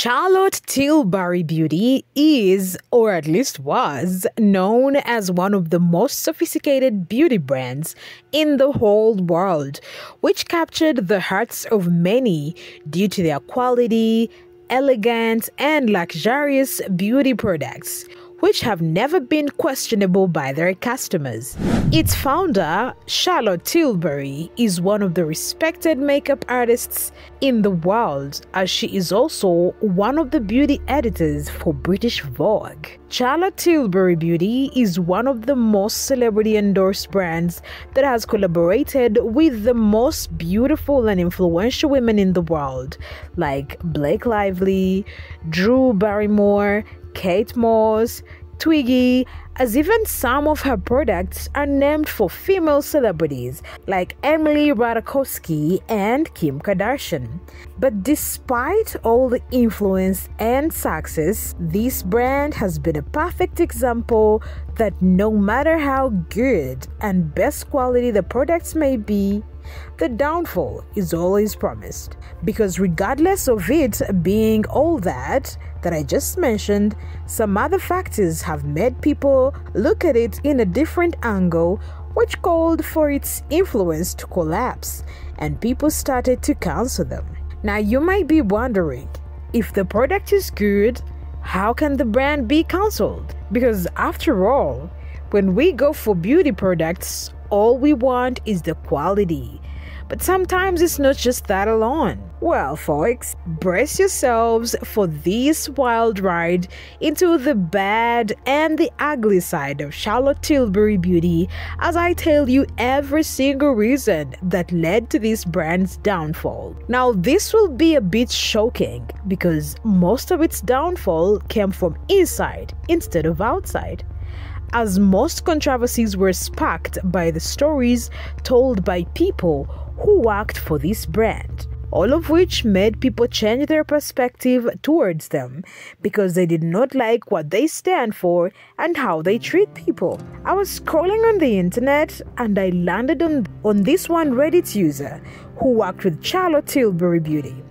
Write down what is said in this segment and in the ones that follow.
Charlotte Tilbury Beauty is, or at least was, known as one of the most sophisticated beauty brands in the whole world, which captured the hearts of many due to their quality, elegant, and luxurious beauty products, which have never been questionable by their customers. Its founder, Charlotte Tilbury, is one of the respected makeup artists in the world, as she is also one of the beauty editors for British Vogue. Charlotte Tilbury Beauty is one of the most celebrity-endorsed brands that has collaborated with the most beautiful and influential women in the world, like Blake Lively, Drew Barrymore, Kate Moss, Twiggy, as even some of her products are named for female celebrities like Emily Ratajkowski and Kim Kardashian. But despite all the influence and success, this brand has been a perfect example that no matter how good and best quality the products may be, the downfall is always promised. Because regardless of it being all that I just mentioned, some other factors have made people look at it in a different angle, which called for its influence to collapse, and people started to cancel them. Now you might be wondering, if the product is good, how can the brand be cancelled? Because after all, when we go for beauty products, all we want is the quality. But sometimes it's not just that alone. Well, folks, brace yourselves for this wild ride into the bad and the ugly side of Charlotte Tilbury Beauty as I tell you every single reason that led to this brand's downfall. Now, this will be a bit shocking because most of its downfall came from inside instead of outside, as most controversies were sparked by the stories told by people who worked for this brand, all of which made people change their perspective towards them because they did not like what they stand for and how they treat people. I was scrolling on the internet and I landed on this one Reddit user who worked with Charlotte Tilbury Beauty,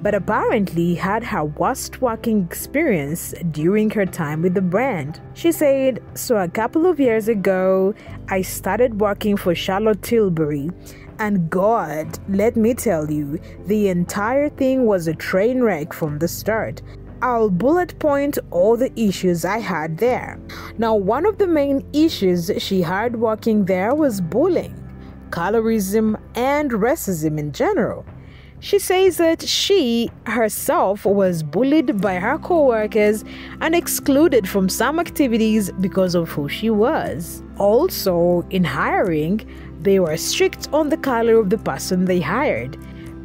but apparently had her worst working experience during her time with the brand. She said, "So a couple of years ago, I started working for Charlotte Tilbury, and God, let me tell you, the entire thing was a train wreck from the start. I'll bullet point all the issues I had there." Now, one of the main issues she had working there was bullying, colorism, and racism in general. She says that she herself was bullied by her co-workers and excluded from some activities because of who she was. Also, in hiring, they were strict on the color of the person they hired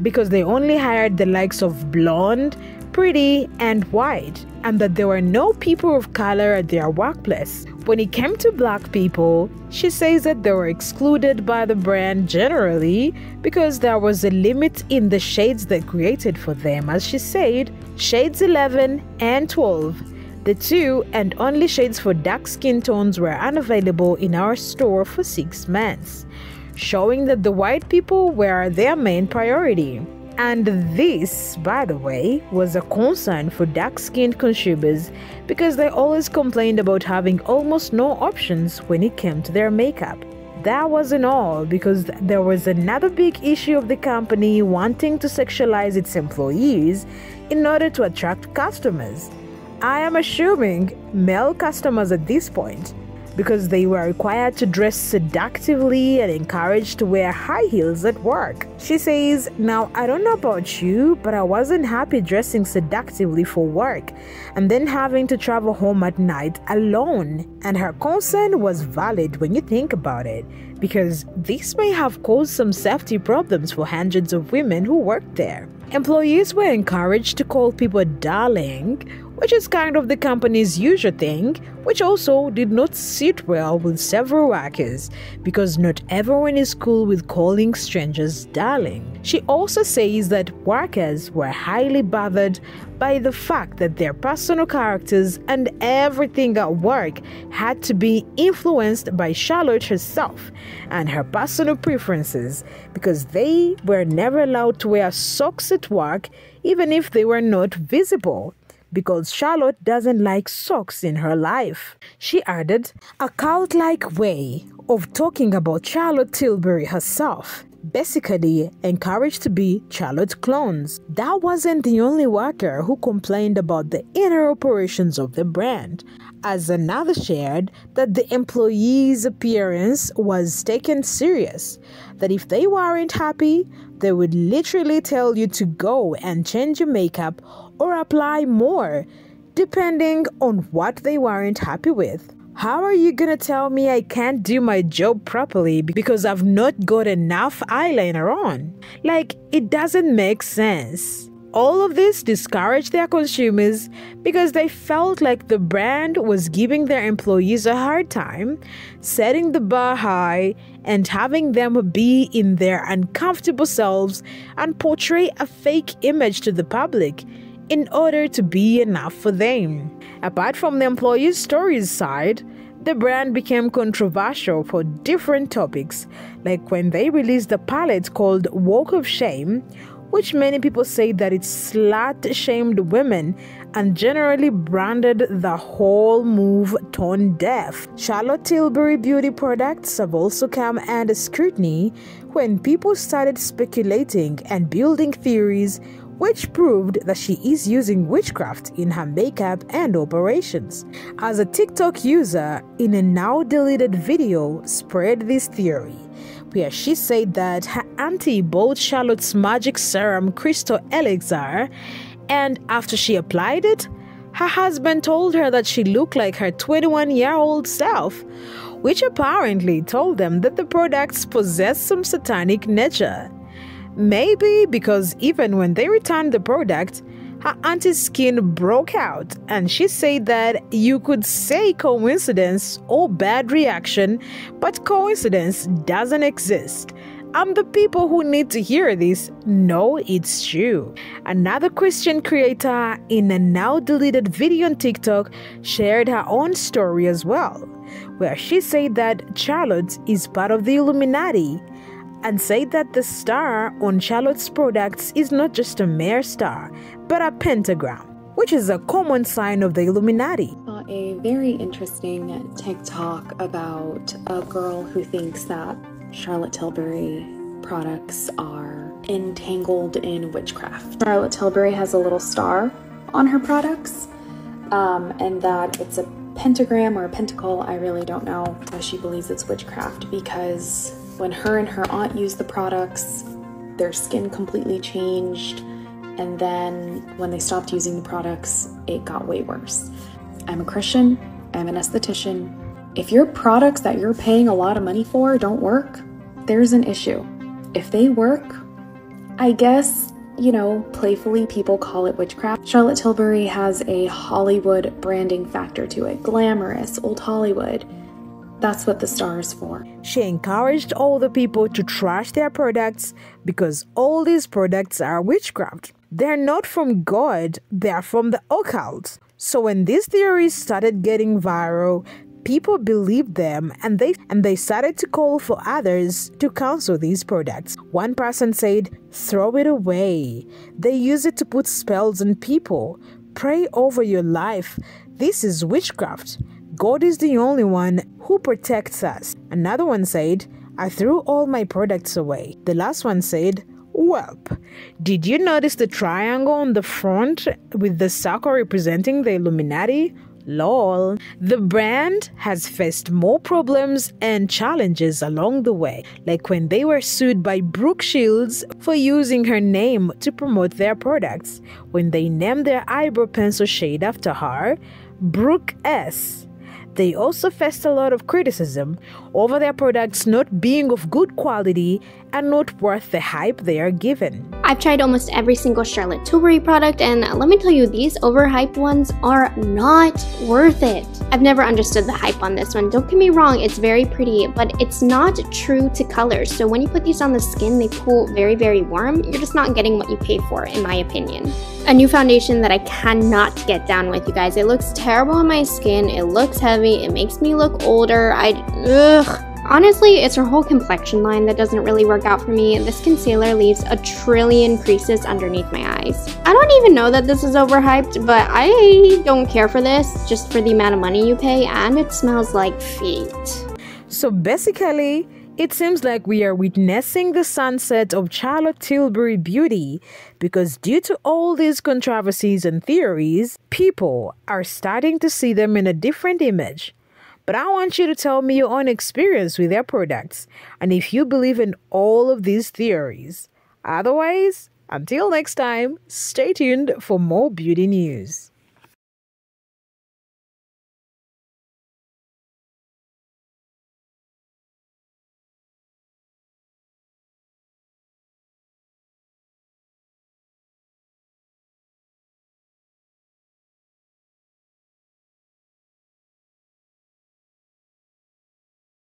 because they only hired the likes of blonde, pretty, and white, and that there were no people of color at their workplace. When it came to black people, she says that they were excluded by the brand generally because there was a limit in the shades they created for them. As she said, shades 11 and 12, the two and only shades for dark skin tones, were unavailable in our store for 6 months, showing that the white people were their main priority. And this, by the way, was a concern for dark-skinned consumers because they always complained about having almost no options when it came to their makeup. That wasn't all, because there was another big issue of the company wanting to sexualize its employees in order to attract customers. I am assuming male customers at this point, because they were required to dress seductively and encouraged to wear high heels at work. She says, "Now, I don't know about you, but I wasn't happy dressing seductively for work and then having to travel home at night alone." And her concern was valid when you think about it, because this may have caused some safety problems for hundreds of women who worked there. Employees were encouraged to call people darling, which is kind of the company's usual thing, which also did not sit well with several workers because not everyone is cool with calling strangers darling. She also says that workers were highly bothered by the fact that their personal characters and everything at work had to be influenced by Charlotte herself and her personal preferences, because they were never allowed to wear socks at work even if they were not visible, because Charlotte doesn't like socks in her life. She added, a cult-like way of talking about Charlotte Tilbury herself, basically encouraged to be Charlotte clones. That wasn't the only worker who complained about the inner operations of the brand, as another shared that the employee's appearance was taken serious, that if they weren't happy, they would literally tell you to go and change your makeup or apply more, depending on what they weren't happy with. How are you gonna tell me I can't do my job properly because I've not got enough eyeliner on? Like, it doesn't make sense. All of this discouraged their consumers because they felt like the brand was giving their employees a hard time, setting the bar high, and having them be in their uncomfortable selves and portray a fake image to the public in order to be enough for them. Apart from the employees' stories side, the brand became controversial for different topics, like when they released a palette called Walk of Shame, which many people say that it slut-shamed women and generally branded the whole move tone deaf. Charlotte Tilbury beauty products have also come under scrutiny when people started speculating and building theories which proved that she is using witchcraft in her makeup and operations, as a TikTok user in a now-deleted video spread this theory, where she said that her auntie bought Charlotte's magic serum crystal elixir, and after she applied it, her husband told her that she looked like her 21-year-old self, which apparently told them that the products possessed some satanic nature. Maybe because even when they returned the product, her auntie's skin broke out, and she said that you could say coincidence or bad reaction, but coincidence doesn't exist. The people who need to hear this know it's true. Another Christian creator in a now deleted video on TikTok shared her own story as well, where she said that Charlotte is part of the Illuminati, and said that the star on Charlotte's products is not just a mere star, but a pentagram, which is a common sign of the Illuminati. A very interesting TikTok about a girl who thinks that Charlotte Tilbury products are entangled in witchcraft. Charlotte Tilbury has a little star on her products, and that it's a pentagram or a pentacle, I really don't know. She believes it's witchcraft because when her and her aunt used the products, their skin completely changed, and then when they stopped using the products, it got way worse. I'm a Christian, I'm an esthetician. If your products that you're paying a lot of money for don't work, there's an issue. If they work, I guess, you know, playfully people call it witchcraft. Charlotte Tilbury has a Hollywood branding factor to it. Glamorous, old Hollywood. That's what the star is for. She encouraged all the people to trash their products because all these products are witchcraft. They're not from God, they're from the occult. So when these theories started getting viral, people believed them and they started to call for others to cancel these products. One person said, "Throw it away. They use it to put spells on people. Pray over your life. This is witchcraft. God is the only one who protects us." Another one said, "I threw all my products away." The last one said, "Welp, did you notice the triangle on the front with the circle representing the Illuminati? Lol." The brand has faced more problems and challenges along the way, like when they were sued by Brooke Shields for using her name to promote their products, when they named their eyebrow pencil shade after her, Brooke S. They also faced a lot of criticism over their products not being of good quality and not worth the hype they are given. I've tried almost every single Charlotte Tilbury product, and let me tell you, these overhyped ones are not worth it. I've never understood the hype on this one. Don't get me wrong, it's very pretty, but it's not true to colors. So when you put these on the skin, they pull very, very warm. You're just not getting what you pay for, in my opinion. A new foundation that I cannot get down with, you guys. It looks terrible on my skin. It looks heavy. It makes me look older. Ugh. Honestly, it's her whole complexion line that doesn't really work out for me. This concealer leaves a trillion creases underneath my eyes. I don't even know that this is overhyped, but I don't care for this, just for the amount of money you pay, and it smells like feet. So basically, it seems like we are witnessing the sunset of Charlotte Tilbury beauty because due to all these controversies and theories, people are starting to see them in a different image. But I want you to tell me your own experience with their products and if you believe in all of these theories. Otherwise, until next time, stay tuned for more beauty news.